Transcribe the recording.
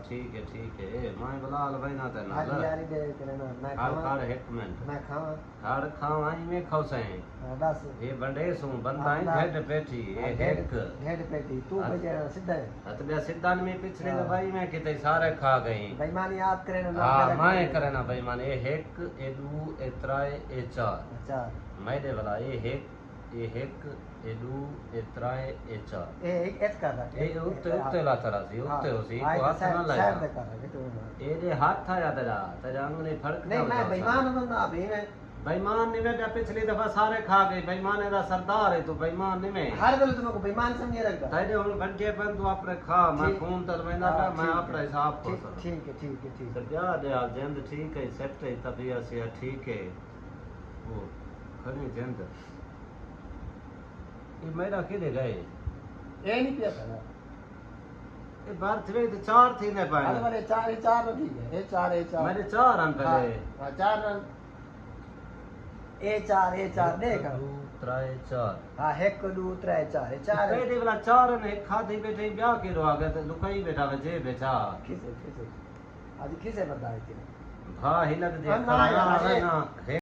ठीक है मैं बलाल भाई ना ते ना यारी दे करना मैं खाड़ एक मिनट मैं खावा खाड़ खावा ही में खौसे बस ये बंडे सु बंदा ही हेड पेटी ये हेड पेटी तू बजे सीधा है तो बे सिद्धांत में पिछले तो भाई मैं किते सारे खा गई बेईमानी आप करे ना हां मैं करे ना बेईमान ये एक ए दू ए त्राए ए चार अच्छा मैं दे वाला ये एक ए दू ए त्राए ए चार ए एक एच कर रहा ए उत्ते ला तरह से उत्ते होसी को हाथ ना ला ए दे हाथ था या तेरा अंगने फर्क नहीं मैं बेईमान बंदा अभी मैं बेईमान नहीं मैं पिछली दफा सारे खा गए बेईमान दा सरदार है तो बेईमान नहीं मैं हर वेले तुमको बेईमान समझे रखता ताइदे हुन बंटे बंद तू अपने खा मैं फोन तर मैंने का मैं अपने हिसाब को ठीक है तो क्या दे हाल जिंद ठीक है सेट है तबीयत से ठीक है वो खड़ी जिंद ये मेरा किधे गए ए नहीं पिया था ये बार थे तो चार थी ने पाए अरे वाले चार ठीक है ए चार मेरे चार अंक है हां चार रन ए चार देख त्राए चार हां एक दो त्राए चार कई दे वाला चार ने खादी बैठे ब्याह के रो आगे तो लुकाई बैठा जे बेचा किसे आज किसे बताए थे भा ही लग दे ना